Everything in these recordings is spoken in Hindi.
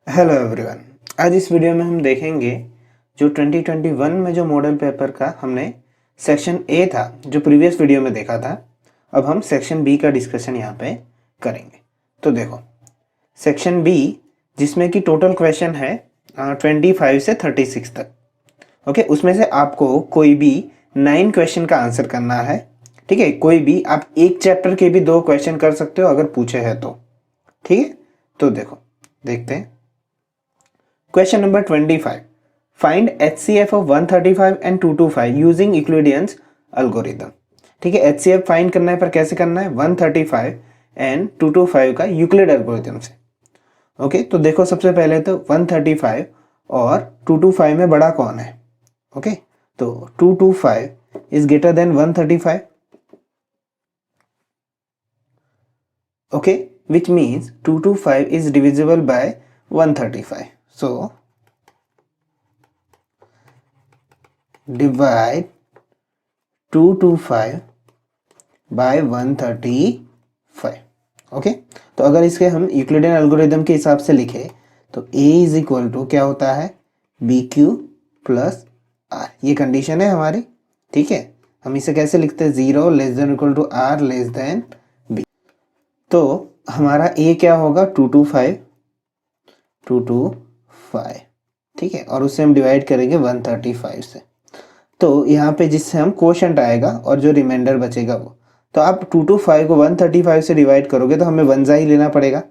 Hello everyone. आज इस वीडियो में हम देखेंगे जो 2021 में जो मॉडल पेपर का हमने सेक्शन ए था जो प्रीवियस वीडियो में देखा था, अब हम सेक्शन बी का डिस्कशन यहाँ पे करेंगे। तो देखो सेक्शन बी जिसमें कि टोटल क्वेश्चन है 25 से 36 तक। ओके, उसमें से आपको कोई भी 9 क्वेश्चन का आंसर करना है। ठीक है, कोई भी आप एक चैप्टर के भी 2 क्वेश्चन कर सकते हो अगर पूछे हैं तो। ठीक है, तो देखो देखते हैं question number 25। Find HCF of 135 and 225 using Euclideans algorithm. ठीक है, HCF फाइंड करना है, पर कैसे करना है? 135 एंड 225 का यूक्लिड एल्गोरिथम से। ओके, तो देखो सबसे पहले तो 135 और 225 में बड़ा कौन है? ओके, तो 225 is greater than 135। Okay, which means 225 is divisible by 135. So divide 225 by 135. Okay, तो अगर इसके हम यूक्लिडियन एल्गोरिथम के हिसाब से लिखे तो a इज इक्वल टू क्या होता है? B Q plus R. ये कंडीशन है हमारी। ठीक है, हम इसे कैसे लिखते हैं? 0 less than equal to R less than B. तो हमारा a क्या होगा? 225। ठीक है, और उससे हम डिवाइड करेंगे 135 से। तो यहाँ पे जिससे हम क्वोशंट आएगा और जो रिमाइंडर बचेगा वो, तो आप 225 को 135 से डिवाइड करोगे तो हमें वन जा ही लेना पड़ेगा।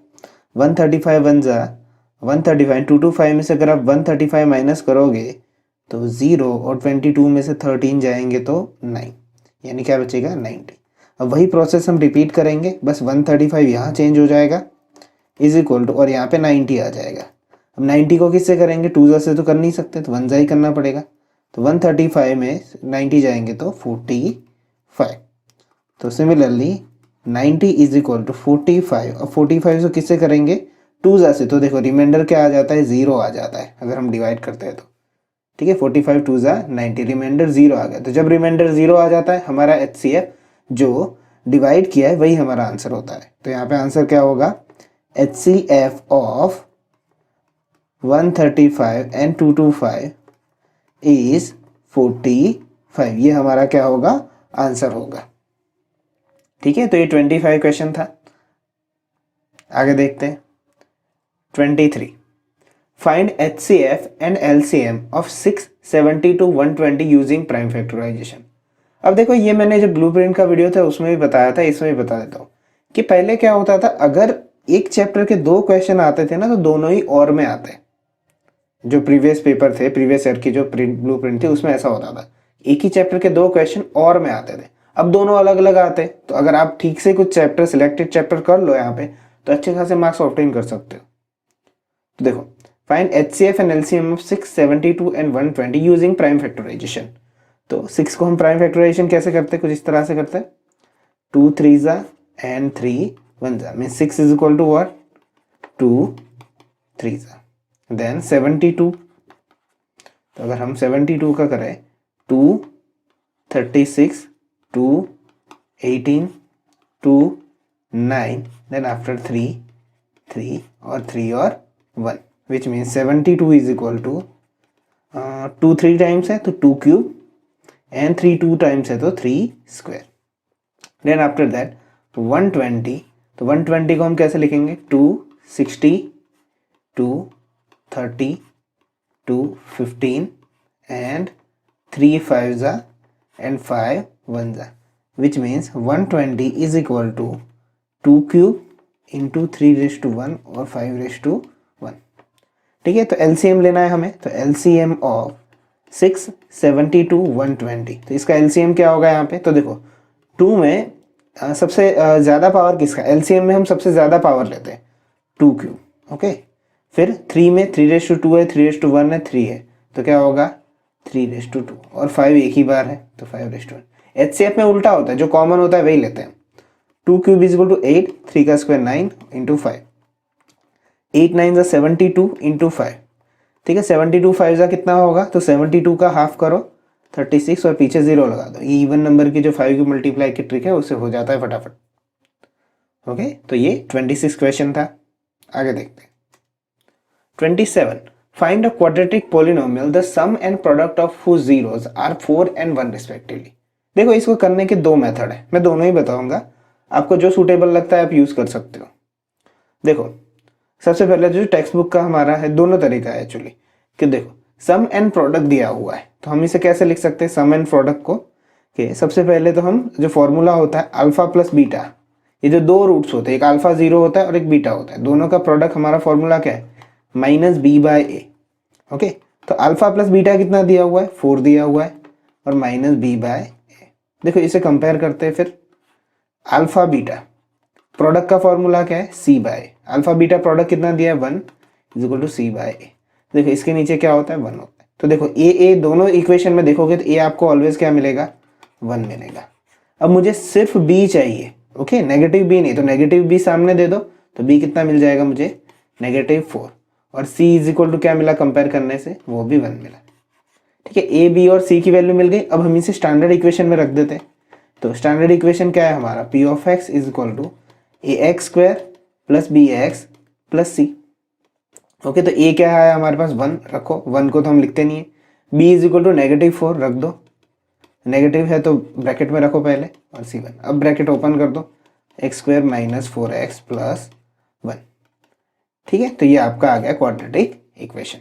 135 वन जा 135, 225 में से अगर आप 135 माइनस करोगे तो 0 और 22 में से 13 जाएंगे तो 9, यानी क्या बचेगा? 90। अब वही प्रोसेस हम रिपीट करेंगे, बस 135 यहाँ चेंज हो जाएगा इज इक्वल टू, और यहाँ पे 90 आ जाएगा। अब 90 को किससे करेंगे? 2 से तो कर नहीं सकते, तो 1 ही करना पड़ेगा। तो 135 में 90 जाएंगे तो 45। तो सिमिलरली 90 इज इक्वल टू 45, और 45 से किससे करेंगे? 2 से। तो देखो रिमाइंडर क्या आ जाता है? 0 आ जाता है अगर हम डिवाइड करते हैं तो। ठीक है, 45 2 90, रिमाइंडर 0 आ गया। तो जब रिमाइंडर 0 आ जाता है, हमारा HCF जो डिवाइड किया है वही हमारा आंसर होता है। तो यहाँ पे आंसर क्या होगा? HCF of 135 and 225 is 45। ये हमारा क्या होगा? आंसर होगा। ठीक है, तो ये 25 क्वेश्चन था। आगे देखते हैं 23। Find HCF and LCM of 670 to 120 using prime factorisation. अब देखो ये मैंने जो ब्लूप्रिंट का वीडियो था उसमें भी बताया था, इसमें भी बता देता हूँ कि पहले क्या होता था, अगर एक चैप्टर के 2 क्वेश्चन आते थे ना तो दोनों ही और में आते। जो प्रीवियस पेपर थे, प्रीवियस ईयर की जो ब्लूप्रिंट थी उसमें ऐसा होता था, एक ही चैप्टर के 2 क्वेश्चन और में आते थे। अब दोनों अलग अलग आते, तो अगर आप ठीक से कुछ चैप्टर सिलेक्टेड चैप्टर कर लो यहाँ पे तो अच्छे खासे मार्क्स ऑब्टेन कर सकते हो। तो देखो find HCF and LCM of 672 and 120 using prime factorisation. तो 6 को हम प्राइम फैक्टराइजेशन कैसे करते हैं? कुछ इस तरह से करते हैं, 2 3 जा एंड 3 1 जा, mean 6 is equal to what? 2 3 जा। देन 72, तो अगर हम 72 का करें 2 36 2 18 2 9, देन आफ्टर 3 3 और 3 और 1, which mean 72 is equal to 2 3 times है तो 2 क्यूब एंड 3 2 टाइम्स है तो 3 स्क्वायर। देन आफ्टर दैट 120, तो 120 को हम कैसे लिखेंगे? 2 60 2 30 2 15 and 3 5 जा and 5 1 जा, which means 120 is equal to 2 cube into 3 raised to 1 और 5 raised to 1। ठीक है, तो LCM लेना है हमें, तो LCM ऑफ 670 to 120, तो इसका LCM क्या होगा यहाँ पे? तो देखो 2 में सबसे ज़्यादा पावर किसका? LCM में हम सबसे ज़्यादा पावर लेते हैं 2 क्यूब। ओके, फिर 3 में 3 रेस टू 2 है, 3 रेस टू 1 है, 3 है, तो क्या होगा? 3 रेस टू 2, और 5 एक ही बार है तो 5 रेस टू 1। HCF में उल्टा होता है, जो कॉमन होता है वही लेते हैं। 2 क्यूब इज इक्वल टू 8, 3 का स्क्वायर 9 इंटू 5, 8 9 जा 72 इंटू 5। ठीक है, 72 5 जा कितना होगा? तो 72 का हाफ करो 36 और पीछे 0 लगा दो। ये इवन नंबर की जो 5 की मल्टीप्लाई की ट्रिक है उससे हो जाता है फटाफट। ओके, तो ये 26 क्वेश्चन था। आगे देखते हैं 27. Find a quadratic polynomial the sum and product of whose zeros are 4 and 1 respectively. देखो इसको करने के दो मेथड है, मैं दोनों ही बताऊंगा, आपको जो सूटेबल लगता है आप यूज कर सकते हो। देखो सबसे पहले जो टेक्स्ट बुक का हमारा है, दोनों तरीका है एक्चुअली, कि देखो सम एंड प्रोडक्ट दिया हुआ है तो हम इसे कैसे लिख सकते हैं सम एंड प्रोडक्ट को, कि सबसे पहले तो हम जो फॉर्मूला होता है अल्फा प्लस बीटा, ये जो दो रूट्स होते हैं, एक अल्फा 0 होता है और एक बीटा होता है, दोनों का प्रोडक्ट हमारा फॉर्मूला क्या है माइनस बी बाय ए। ओके, तो अल्फा प्लस बीटा कितना दिया हुआ है 4 दिया हुआ है और माइनस बी बाय ए। देखो इसे कंपेयर करते हैं, फिर अल्फा बीटा प्रोडक्ट का फॉर्मूला क्या है C by, alpha beta product कितना दिया है 1 is equal to C by A. देखो इसके नीचे क्या होता है 1 होता है, तो देखो ए दोनों इक्वेशन में देखोगे तो ए आपको ऑलवेज क्या मिलेगा 1 मिलेगा। अब मुझे सिर्फ बी चाहिए, ओके नेगेटिव बी नहीं, तो नेगेटिव बी सामने दे दो तो बी कितना मिल जाएगा मुझे -4, और c इज इक्वल टू क्या मिला कंपेयर करने से वो भी 1 मिला। ठीक है, a b और c की वैल्यू मिल गई। अब हम इसे स्टैंडर्ड इक्वेशन में रख देते हैं, तो स्टैंडर्ड इक्वेशन क्या है हमारा p of x is equal to ax² plus bx plus c। Okay, तो a क्या है हमारे पास 1 रखो, 1 को तो हम लिखते नहीं है, b इज इक्वल टू -4 रख दो, नेगेटिव है तो ब्रैकेट में रखो पहले, और c1। अब ब्रैकेट ओपन कर दो, x² माइनस 4x प्लस 1। ठीक है, तो ये आपका आ गया क्वाड्रेटिक इक्वेशन।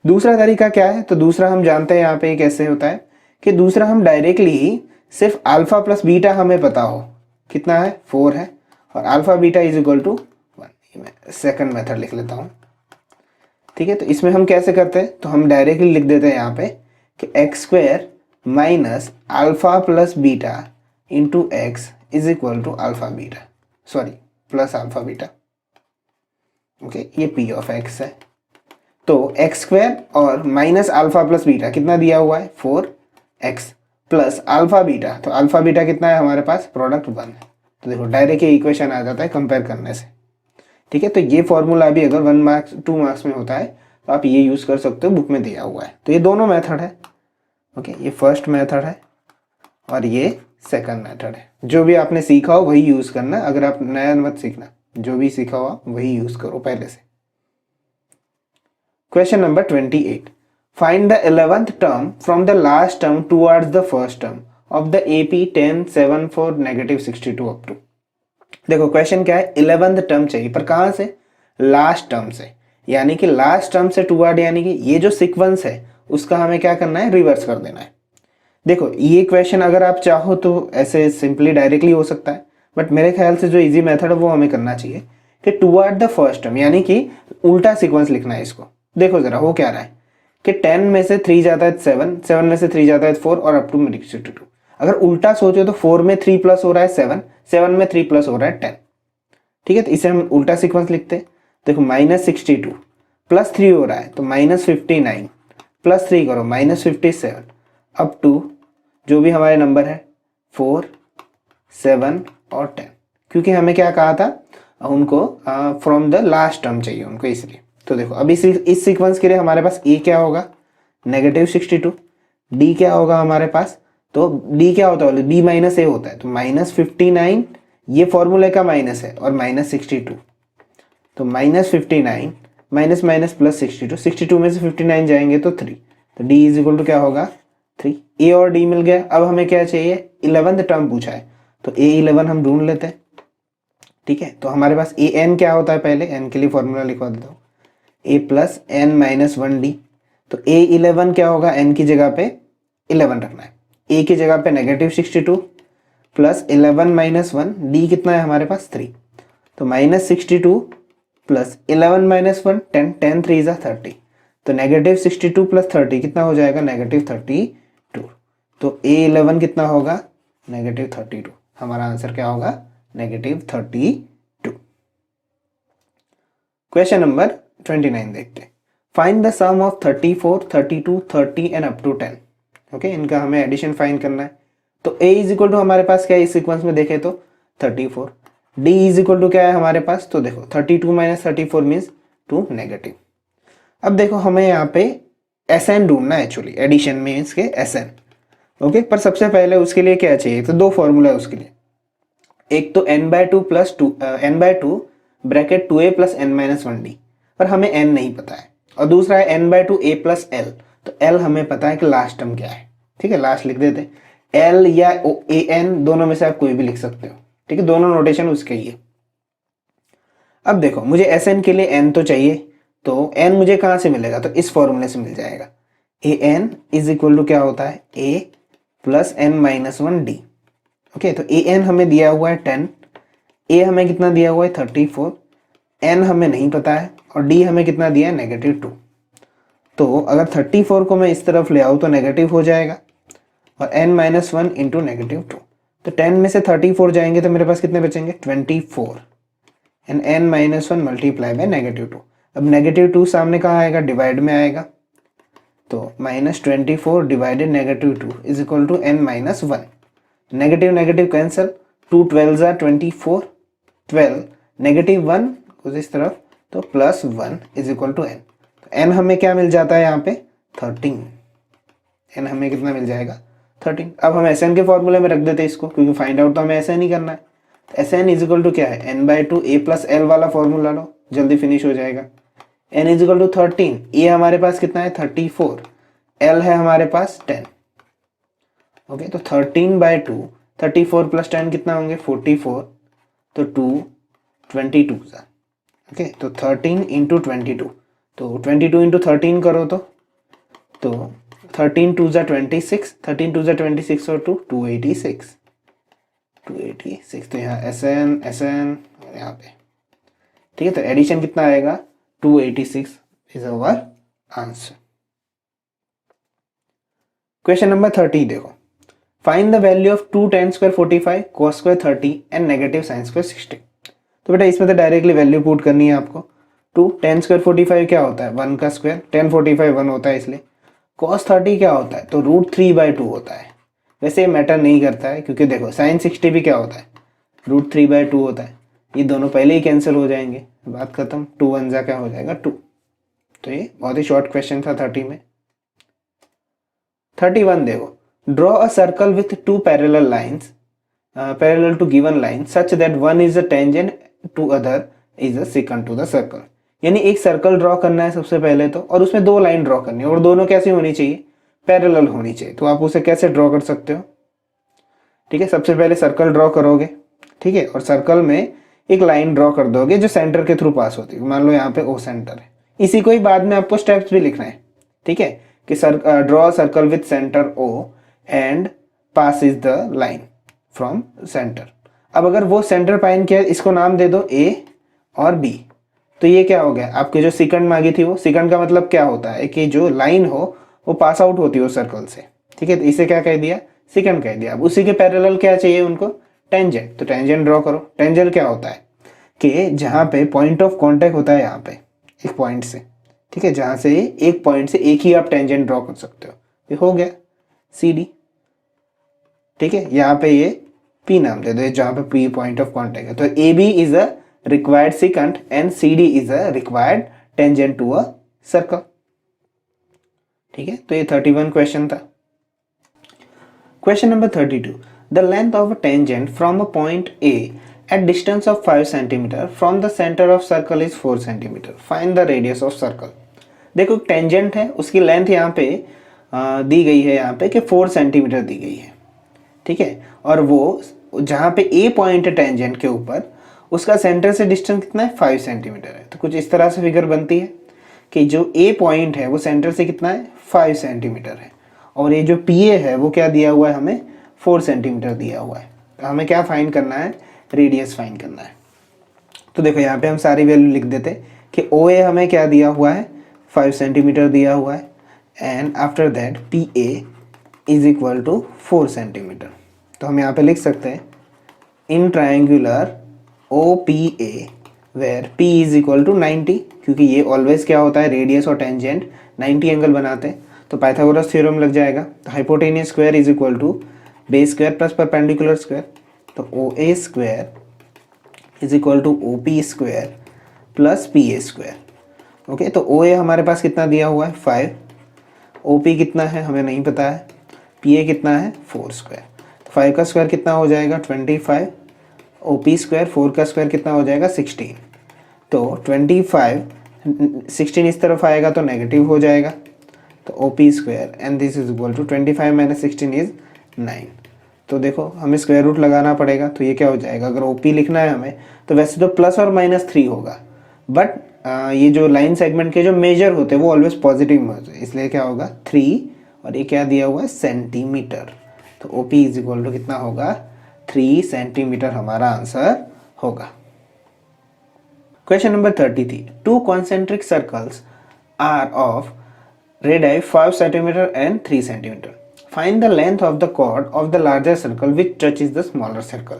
दूसरा तरीका क्या है, तो दूसरा हम जानते हैं यहाँ पे कैसे होता है, कि दूसरा हम डायरेक्टली सिर्फ अल्फा प्लस बीटा हमें पता हो कितना है 4 है, और alpha beta is equal to 1। मैं सेकंड मेथड लिख लेता हूँ। ठीक है, तो इसमें हम कैसे करते हैं, तो हम डायरेक्टली लिख देते हैं यहाँ पे कि x² minus alpha plus beta into X is equal to alpha beta, sorry plus alpha beta. Okay, ये p ऑफ x है, तो x² और माइनस अल्फा प्लस बीटा कितना दिया हुआ है 4x प्लस अल्फा बीटा, तो अल्फा बीटा कितना है हमारे पास प्रोडक्ट 1 है। तो देखो डायरेक्ट ये इक्वेशन आ जाता है कंपेयर करने से। ठीक है, तो ये फॉर्मूला भी अगर 1 मार्क्स 2 मार्क्स में होता है तो आप ये यूज कर सकते हो, बुक में दिया हुआ है। तो ये दोनों मेथड है। ओके, ये फर्स्ट मेथड है और ये सेकंड मेथड है। जो भी आपने सीखा हो वही यूज करना, अगर आप नया मत सीखना, जो भी सीखा हुआ वही यूज करो पहले से। Question number 28, find the 11th term from the last term towards the first term of the AP 10 7 4 -62 up to. देखो क्वेश्चन क्या है, 11th टर्म चाहिए, पर कहां से लास्ट टर्म से, यानी कि लास्ट टर्म से टुवर्ड, यानी कि ये जो सीक्वेंस है उसका हमें क्या करना है रिवर्स कर देना है। देखो ये क्वेश्चन अगर आप चाहो तो ऐसे सिंपली डायरेक्टली हो सकता है, बट मेरे ख्याल से जो इजी मेथड है वो हमें करना चाहिए कि टुवर्ड द फर्स्ट टर्म, यानी कि उल्टा सीक्वेंस लिखना है इसको। देखो जरा हो क्या रहा है कि 10 में से 3 जाता है 7, 7 में से 3 जाता है 4 और अप टू -62। अगर उल्टा सोचो तो 4 में 3 प्लस हो रहा है 7, 7 में 3 प्लस हो रहा है 10। ठीक है, तो इसे हम उल्टा सीक्वेंस लिखते हैं। देखो -62 प्लस 3 हो रहा है तो -59 प्लस 3 करो -57 अप टू जो भी हमारे नंबर है 4 7 और 10, क्योंकि हमें क्या कहा था उनको फ्रॉम द लास्ट टर्म चाहिए उनको, इसलिए। तो देखो अभी इस सीक्वेंस के लिए हमारे पास ए क्या होगा -62, डी क्या होगा हमारे पास, तो डी क्या होता है बी माइनस ए होता है, तो -59 ये फॉर्मूले का माइनस है और -62, तो -59 माइनस माइनस प्लस 62, 62 में से 59 जाएंगे तो 3, तो डी इज इक्वल टू क्या होगा 3। ए और डी मिल गया। अब हमें क्या चाहिए 11th टर्म पूछा है, तो A11 हम ढूंढ लेते हैं। ठीक है, तो हमारे पास an क्या होता है, पहले n के लिए फॉर्मूला लिखवा देता हूँ, a plus n minus 1d। तो A11 क्या होगा, n की जगह पे 11 रखना है, a की जगह पे -62 प्लस 11 माइनस 1, d कितना है हमारे पास 3, तो -62 प्लस 11 माइनस 1 10, 10 3 is 30, तो -62 प्लस 30 कितना हो जाएगा -32। तो A11 कितना होगा -32। हमारा आंसर क्या होगा -32। क्वेश्चन नंबर 29 देखते हैं, find the sum of 34 32 30 and up to 10। Okay, इनका हमें एडिशन फाइंड करना है। तो A इज इक्वल टू हमारे पास क्या है इस सीक्वेंस में देखें तो 34, D इज इक्वल टू क्या है हमारे पास, तो देखो 32 माइनस 34 मीन्स 2 नेगेटिव। अब देखो हमें यहाँ पे SN ढूंढना है एक्चुअली, एडिशन मीन्स के SN। ओके, पर सबसे पहले उसके लिए क्या चाहिए, तो दो फॉर्मूला है उसके लिए, एक तो n/2 plus n/2 bracket 2a plus n minus 1d। पर हमें n नहीं पता है। और दूसरा है n/2 a प्लस l, तो l हमें पता है कि लास्ट टर्म क्या है। ठीक है, लास्ट लिख देते हैं, l या an दोनों में से आप कोई भी लिख सकते हो। ठीक है, दोनों नोटेशन उसके ही है। अब देखो मुझे Sn के लिए n तो चाहिए, तो n मुझे कहाँ से मिलेगा, तो इस फॉर्मूले से मिल जाएगा। an इज इक्वल टू क्या होता है, a प्लस n-1d। ओके, तो an हमें दिया हुआ है 10, a हमें कितना दिया हुआ है 34, n हमें नहीं पता है, और d हमें कितना दिया है -2। तो अगर 34 को मैं इस तरफ ले आऊँ तो नेगेटिव हो जाएगा, और n-1 इंटू -2, तो 10 में से 34 जाएंगे तो मेरे पास कितने बचेंगे 24, एंड n-1 मल्टीप्लाई बाय -2। अब -2 सामने कहाँ आएगा, डिवाइड में आएगा, तो -24 divided -2 is equal to n-1। Negative negative cancel, 2 12 are 24, 12 -1 कुछ इस तरफ, तो +1 इज इक्वल टू n। तो n हमें क्या मिल जाता है यहाँ पे 13, n हमें कितना मिल जाएगा 13। अब हम Sn के फॉर्मूले में रख देते हैं इसको, क्योंकि फाइंड आउट तो हमें Sn ही करना है। तो Sn इज इक्वल टू क्या है, n/2 a प्लस l वाला फॉर्मूला लो, जल्दी फिनिश हो जाएगा। n is equal to 13, a हमारे पास कितना है 34, l है हमारे पास 10। ओके, तो 13/2, 34 प्लस 10 कितना होंगे 44, तो 2 22 सा। ओके, तो 13 इंटू 22, तो 22 इंटू 13 करो तो 13 2 26, 13 2 26 और 2 286, 286। तो यहाँ SN यहाँ पे, ठीक है, तो एडिशन कितना आएगा 286 is our answer. Question number 30 देखो, find the value of 2 tan square 45 cos square 30 and negative sin square 60। तो बेटा इसमें तो डायरेक्टली वैल्यू पुट करनी है आपको। 2 tan स्क्वायर 45 क्या होता है 1 का स्क्वायर, tan 45 1 होता है इसलिए। cos 30 क्या होता है, तो √3/2 होता है। वैसे ये मैटर नहीं करता है, क्योंकि देखो sin 60 भी क्या होता है √3/2 होता है। ये दोनों पहले ही कैंसिल हो जाएंगे, बात खत्म। 2 1 जा क्या हो जाएगा 2। तो ये बहुत ही शॉर्ट क्वेश्चन था 30 में। 31 देखो, draw a circle with 2 parallel lines parallel to given line such that one is a tangent to other is a secant to the circle. यानी एक सर्कल ड्रॉ करना है सबसे पहले तो, और उसमें 2 लाइन ड्रॉ करनी है, और दोनों कैसी होनी चाहिए पैरेलल होनी चाहिए। तो आप उसे कैसे ड्रॉ कर सकते हो, ठीक है, सबसे पहले सर्कल ड्रॉ करोगे, ठीक है, और सर्कल में एक लाइन ड्रॉ कर दोगे जो सेंटर के थ्रू पास होती है। मान लो यहाँ पे O सेंटर है, इसी को ही बाद में आपको स्टेप्स भी लिखना है, ठीक है, कि draw circle with centre O and pass is the line from centre. अब अगर वो सेंटर पाइन किया, इसको नाम दे दो A और B, तो ये क्या हो गया, आपके जो सेकंड मांगी थी वो, सेकंड का मतलब क्या होता है कि जो लाइन हो वो पास आउट होती हो सर्कल से, ठीक है, तो इसे क्या कह दिया सेकंड कह दिया। अब उसी के पैरेलल क्या चाहिए उनको टेंजेंट, तो टेंजेंट ड्रॉ करो। टेंजेंट क्या होता है कि जहाँ पे पॉइंट ऑफ कॉन्टैक्ट होता है यहाँ पे एक पॉइंट से, ठीक है, जहाँ से एक पॉइंट से एक ही आप टेंजेंट ड्रॉ कर सकते हो। ये हो गया CD, ठीक है, यहाँ पे ये P नाम दे दो जहाँ पे P पॉइंट ऑफ कॉन्टैक्ट है। तो AB is a required secant and CD is a required tangent to a circle, ठीक है। तो ये 31 क्वेश्चन था। Question number 32, the length of a tangent from a point A at distance of 5 cm from the center of circle is 4 cm. Find the radius of circle. देखो टेंजेंट है, उसकी लेंथ यहाँ पे दी गई है यहाँ पे कि 4 सेंटीमीटर दी गई है, ठीक है, और वो जहाँ पे A पॉइंट है टेंजेंट के ऊपर, उसका सेंटर से डिस्टेंस कितना है 5 सेंटीमीटर है। तो कुछ इस तरह से फिगर बनती है कि जो A पॉइंट है वो सेंटर से कितना है 5 सेंटीमीटर है, और ये जो PA है वो क्या दिया हुआ है हमें 4 सेंटीमीटर दिया हुआ है। तो हमें क्या फाइंड करना है, रेडियस फाइंड करना है। तो देखो यहाँ पे हम सारी वैल्यू लिख देते कि OA हमें क्या दिया हुआ है 5 सेंटीमीटर दिया हुआ है, and after that PA is equal to 4 centimetre. तो हम यहाँ पे लिख सकते हैं in triangular OPA where P is equal to 90, क्योंकि ये ऑलवेज क्या होता है रेडियस और टेंजेंट 90 एंगल बनाते हैं, तो पाइथागोरस थ्योरम लग जाएगा। तो hypotenuse square is equal to base square plus perpendicular square, तो OA square is equal to OP square plus PA square. Okay, तो OA हमारे पास कितना दिया हुआ है 5, OP कितना है हमें नहीं पता है, PA कितना है 4 स्क्वायर। तो 5 का स्क्वायर कितना हो जाएगा 25, OP स्क्वायर 4 का स्क्वायर कितना हो जाएगा 16। तो 25 16 इस तरफ आएगा तो नेगेटिव हो जाएगा, तो OP square and this is equal to 25 minus 16 is 9। तो देखो हमें स्क्वायर रूट लगाना पड़ेगा, तो ये क्या हो जाएगा, अगर OP लिखना है हमें तो वैसे तो प्लस और माइनस 3 होगा, बट ये जो लाइन सेगमेंट के जो मेजर होते हैं वो ऑलवेज पॉजिटिव में होते हैं, इसलिए क्या होगा 3 और ये क्या दिया हुआ है सेंटीमीटर। तो OP इज इक्वल टू कितना होगा 3 सेंटीमीटर हमारा आंसर होगा। Question number 33, 2 concentric circles are of radii 5 cm and 3 cm. Find the length of the chord of the larger circle which touches the smaller circle.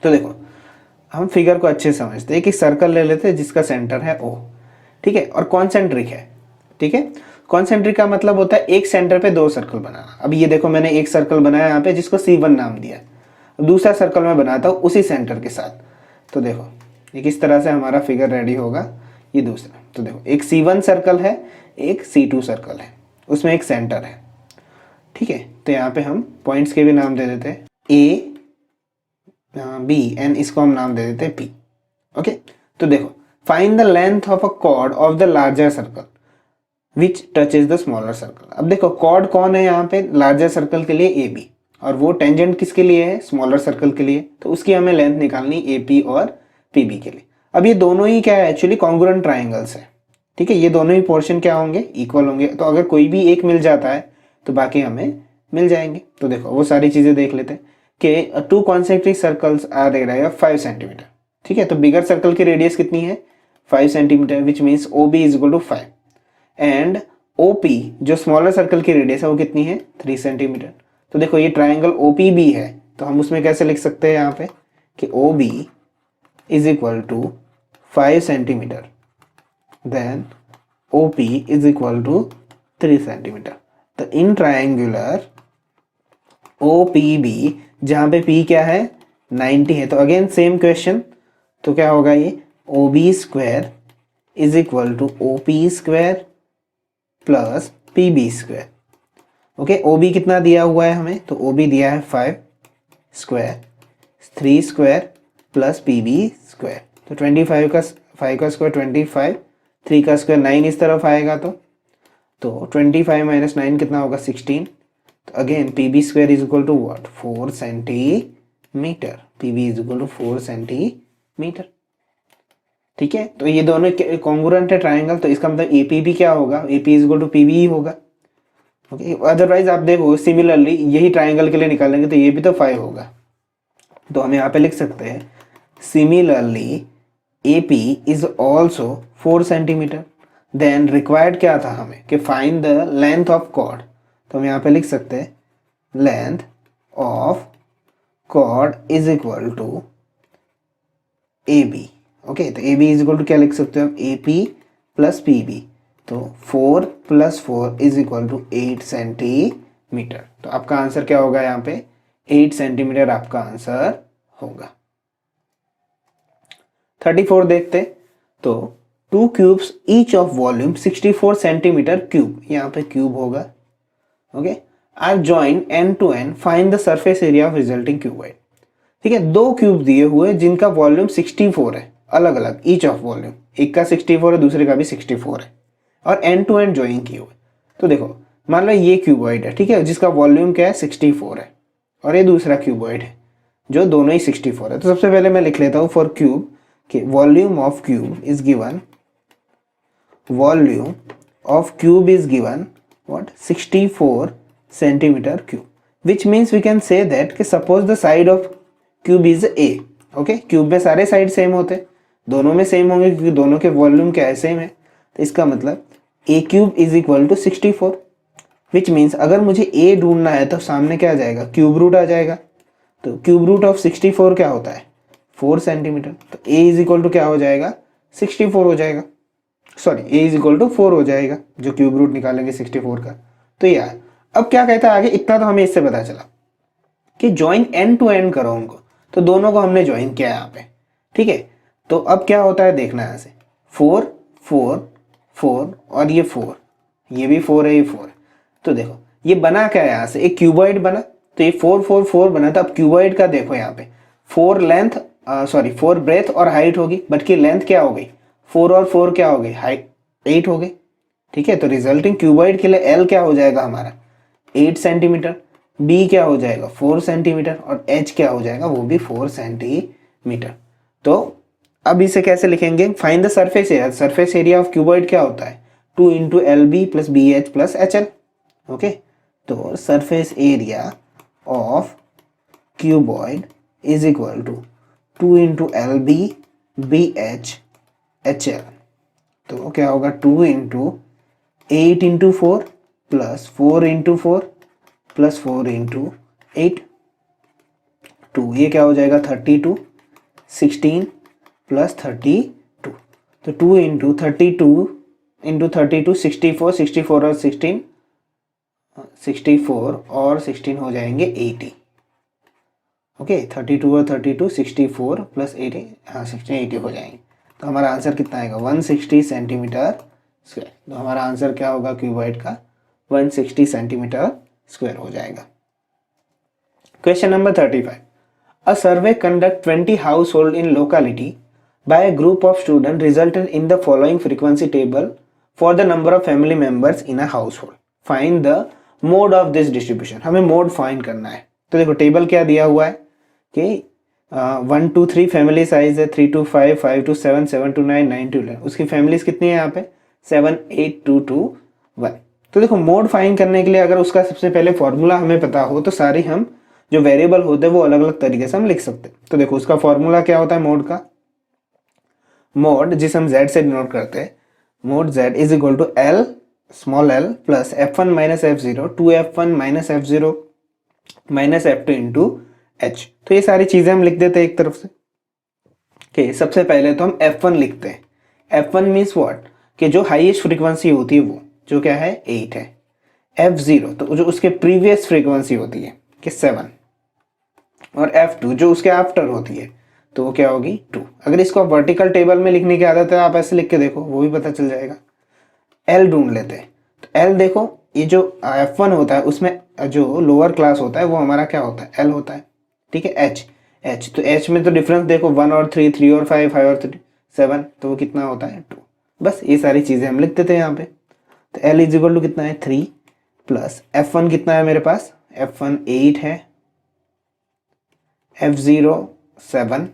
तो देखो हम फिगर को अच्छे समझते हैं, एक सर्कल ले लेते हैं जिसका सेंटर है O, ठीक है, और कॉन्सेंट्रिक है, ठीक है। कॉन्सेंट्रिक का मतलब होता है एक सेंटर पे 2 सर्कल बनाना। अब ये देखो मैंने एक सर्कल बनाया यहाँ पे जिसको C1 नाम दिया, दूसरा सर्कल मैं बनाता हूँ उसी सेंटर के साथ। तो देखो ये किस तरह से हमारा फिगर रेडी होगा, ये दूसरा। तो देखो एक C1 सर्कल है, एक C2 सर्कल है, उसमें एक सेंटर है, ठीक है। तो यहाँ पे हम पॉइंट्स के भी नाम दे देते हैं A, B एंड इसको हम नाम दे देते हैं P, ओके। तो देखो find the length of a cord of the larger circle which touches the smaller circle. अब देखो कॉर्ड कौन है यहाँ पे, लार्जर सर्कल के लिए AB, और वो टेंजेंट किसके लिए है, स्मॉलर सर्कल के लिए, तो उसकी हमें लेंथ निकालनी AP और PB के लिए। अब ये दोनों ही क्या है, एक्चुअली कॉन्ग्रुएंट ट्राइंगल्स है, ठीक है, ये दोनों ही पोर्शन क्या होंगे, इक्वल होंगे। तो अगर कोई भी एक मिल जाता है तो बाकी हमें मिल जाएंगे। तो देखो वो सारी चीजें देख लेते हैं कि 2 concentric circles are radii of 5 centimetre, ठीक है। तो बिगर सर्कल की रेडियस कितनी है 5 centimetre, which means OB is equal to 5 and OP जो स्मॉलर सर्कल की रेडियस है वो कितनी है 3 सेंटीमीटर। तो देखो ये ट्राइंगल OPB है, तो हम उसमें कैसे लिख सकते हैं यहाँ पे कि OB is equal to 5 centimetre, then OP is equal to 3 centimetre. तो इन ट्राइंगुलर OPB जहाँ पे P क्या है 90 है, तो अगेन सेम क्वेश्चन, तो क्या होगा ये OB square is equal to OP square plus PB square, okay. OB कितना दिया हुआ है हमें, तो OB दिया है 5 square 3 square plus PB square. तो 25 का 5 का स्क्वायर 25, 3 का स्क्वायर 9 इस तरफ आएगा, तो 25 माइनस 9 कितना होगा 16। तो again PB square is equal to what 4 centimetre, PB is equal to 4 centimetre, ठीक है। तो ये दोनों कॉन्ग्रुएंट है ट्राइंगल, तो इसका मतलब AP भी क्या होगा, AP is equal to PB ही होगा, ओके। अदरवाइज आप देखो सिमिलरली यही ट्राइंगल के लिए निकालेंगे तो ये भी तो 5 होगा, तो हम यहाँ पे लिख सकते हैं similarly AP is also 4 centimetre. Then required क्या था हमें कि find the length of chord, तो हम यहाँ पे लिख सकते हैं length of chord is equal to AB, okay. तो AB इज इक्वल टू क्या लिख सकते हो आप AP प्लस PB, तो 4 plus 4 is equal to 8 centimetre. तो आपका आंसर क्या होगा यहाँ पे 8 सेंटीमीटर आपका आंसर होगा। 34 देखते, तो 2 cubes each of volume 64 centimetre cube, यहाँ पे क्यूब होगा, okay, are joined end to end, find the surface area of resulting cuboid, ठीक है। 2 क्यूब दिए हुए जिनका वॉल्यूम 64 है, अलग अलग ईच ऑफ वॉल्यूम, एक का 64 है दूसरे का भी 64 है, और एंड टू एंड जॉइंट किए हुए। तो देखो मान लो ये क्यूबॉइड है, ठीक है, जिसका वॉल्यूम क्या है 64 है, और ये दूसरा क्यूबॉइड है जो दोनों ही 64 है। तो सबसे पहले मैं लिख लेता हूँ फॉर क्यूब कि volume of cube is given, volume of cube is given what 64 centimetre cube, which means we can say that कि suppose the side of cube is A, okay. Cube में सारे साइड सेम होते, दोनों में सेम होंगे क्योंकि दोनों के वॉल्यूम क्या है सेम है, तो इसका मतलब A cube is equal to 64, which means अगर मुझे A ढूंढना है तो सामने क्या आ जाएगा क्यूब रूट आ जाएगा, तो क्यूब रूट ऑफ 64 क्या होता है 4 सेंटीमीटर, तो A इज इक्वल टू क्या हो जाएगा 64 हो जाएगा, sorry A is equal to 4 हो जाएगा जो क्यूब रूट निकालेंगे 64 का। तो यार अब क्या कहता है आगे, इतना तो हमें इससे पता चला कि ज्वाइन एंड टू एंड करो उनको, तो दोनों को हमने ज्वाइन किया यहाँ पे, ठीक है। तो अब क्या होता है देखना यहाँ से 4 4 4 और ये 4, ये भी 4 है, ये 4 है। तो देखो ये बना क्या है यहाँ से एक क्यूबॉइड बना, तो ये 4 4 4 बना था। अब क्यूबॉइड का देखो यहाँ पे 4 लेंथ 4 ब्रेथ और हाइट होगी, बट की लेंथ क्या हो गई 4 और 4 क्या हो गए, हाइट 8 हो गए। ठीक है, तो रिजल्टिंग क्यूबॉइड के लिए एल क्या हो जाएगा हमारा 8 सेंटीमीटर, बी क्या हो जाएगा 4 सेंटीमीटर और एच क्या हो जाएगा वो भी 4 सेंटीमीटर। तो अब इसे कैसे लिखेंगे, find the surface area. Surface area of cuboid क्या होता है 2 into L B plus B H plus H L. Okay, तो surface area of cuboid is equal to 2 into L B H H L. तो क्या होगा 2 into 8 into 4 plus 4 into 4 plus 4 into 8 2, ये क्या हो जाएगा 32, 16 प्लस 32। तो 2 इंटू 32 इंटू 32 64, 64 और 16 64 और 16 हो जाएंगे 80। ओके, 32 और 32 64 प्लस 80, हाँ 16 80 हो जाएंगे। तो हमारा आंसर कितना आएगा 160 सेंटीमीटर स्क्वायर। तो हमारा आंसर क्या होगा क्यूबॉइड का 160 सेंटीमीटर स्क्वायर हो जाएगा। Question number 35, a survey conduct 20 household in locality by a group of students resulted in the following frequency table for the number of family members in a household. Find the mode of this distribution. हमें मोड फाइंड करना है। तो देखो टेबल क्या दिया हुआ है कि 1 to 3 फैमिली साइज है, 3 to 5, 5 to 7, 7 to 9, 9 to 11। उसकी फैमिलीज कितनी है यहाँ पे 7, 8, 2 to 1। तो देखो मोड फाइंड करने के लिए अगर उसका सबसे पहले फॉर्मूला हमें पता हो तो सारे हम जो वेरिएबल होते हैं वो अलग अलग तरीके से हम लिख सकते हैं। तो देखो उसका फॉर्मूला क्या होता है मोड का, मोड जिसे हम z से डिनोट करते हैं, mod z is equal to l small l plus f1 minus f0 2f1 minus f0 minus f2 into h। तो ये सारी चीजें हम लिख देते हैं एक तरफ से। okay, सबसे पहले तो हम f1 लिखते हैं। f1 मीन्स व्हाट कि जो हाईएस्ट फ्रीक्वेंसी होती है वो जो क्या है 8 है। f0 तो जो उसके प्रीवियस फ्रीक्वेंसी होती है कि 7 और f2 जो उसके आफ्टर होती है तो वो क्या होगी 2। अगर इसको वर्टिकल टेबल में लिखने की आदत है आप ऐसे लिख के देखो वो भी पता चल जाएगा। L ढूंढ लेते हैं, तो L देखो ये जो F1 होता है उसमें जो लोअर क्लास होता है वो हमारा क्या होता है L होता है। ठीक है, H तो H में तो डिफरेंस देखो 1 और 3, 3 और 5, 5 और 3, 7, तो वो कितना होता है 2। बस ये सारी चीजें हम लिख देते हैं यहाँ पे। तो L इज इक्वल टू कितना है 3 प्लस F1 कितना है मेरे पास F1 8 है, F0 7,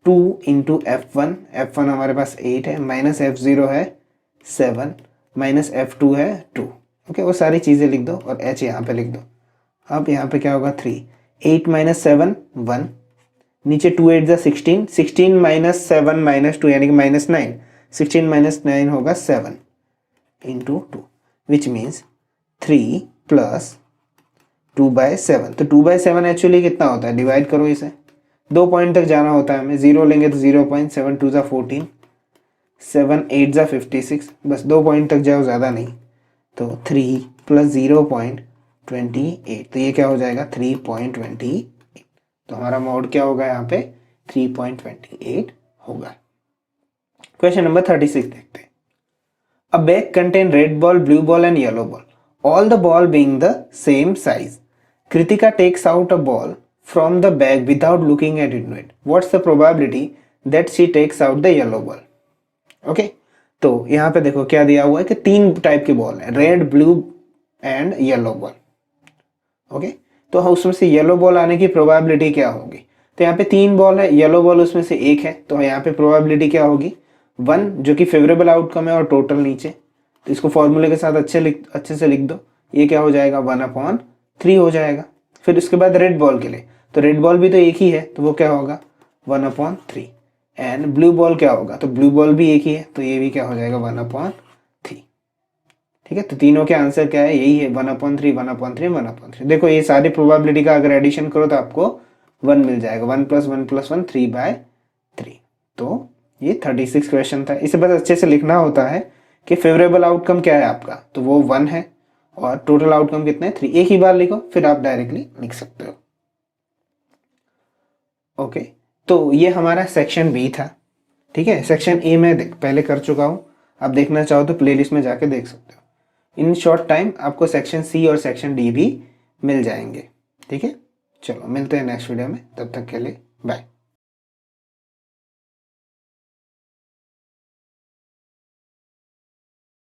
2 इंटू F1, F1 हमारे पास 8 है माइनस F0 है 7 माइनस F2 है 2। ओके, वो सारी चीज़ें लिख दो और H यहाँ पे लिख दो। अब यहाँ पे क्या होगा 3, 8 माइनस 7 1, नीचे 2 8 16, 16 माइनस 7 माइनस 2 यानी कि माइनस 9, 16 माइनस 9 होगा 7 इंटू 2 विच मीन्स 3 प्लस 2/7। तो 2/7 एक्चुअली कितना होता है, डिवाइड करो इसे, 2 पॉइंट तक जाना होता है हमें, 0 लेंगे तो 0.7 2 14, 7 8 56, बस 2 पॉइंट तक जाओ ज़्यादा नहीं। तो 3 प्लस 0.28, तो ये क्या हो जाएगा 3.28। तो हमारा मोड क्या होगा यहाँ पे 3.28 होगा। क्वेश्चन नंबर 36 देखते हैं। अ bag contain red ball, blue ball and yellow ball, all the ball being the same size. Kritika takes out a ball from the bag without looking at it. What's the probability that she takes out the yellow ball? Okay, तो यहाँ पे देखो क्या दिया हुआ है कि 3 टाइप के बॉल है, red, blue and yellow ball. Okay, तो उसमें से येलो बॉल आने की प्रोबेबिलिटी क्या होगी, तो यहाँ पे 3 बॉल है, येलो बॉल उसमें से 1 है, तो यहाँ पे प्रोबेबिलिटी क्या होगी 1 जो कि फेवरेबल आउटकम है और टोटल नीचे। तो इसको फॉर्मूले के साथ अच्छे से लिख दो, ये क्या हो जाएगा 1/3 हो जाएगा। फिर उसके बाद रेड बॉल के लिए, तो रेड बॉल भी तो एक ही है तो वो क्या होगा 1/3 एंड ब्लू बॉल क्या होगा, तो ब्लू बॉल भी एक ही है तो ये भी क्या हो जाएगा 1/3। ठीक है, तो तीनों के आंसर क्या है यही है 1/3 1/3 1/3। देखो ये सारी प्रोबेबिलिटी का अगर एडिशन करो तो आपको 1 मिल जाएगा, 1 + 1 + 1 3/3। तो ये 36 क्वेश्चन था। इसे बस अच्छे से लिखना होता है कि फेवरेबल आउटकम क्या है आपका, तो वो 1 है और टोटल आउटकम कितने हैं 3। एक ही बार लिखो फिर आप डायरेक्टली लिख सकते हो। ओके, तो ये हमारा सेक्शन बी था। ठीक है, सेक्शन ए में पहले कर चुका हूँ, आप देखना चाहो तो प्लेलिस्ट में जाके देख सकते हो। इन शॉर्ट टाइम आपको सेक्शन सी और सेक्शन डी भी मिल जाएंगे। ठीक है, चलो मिलते हैं नेक्स्ट वीडियो में, तब तक के लिए बाय।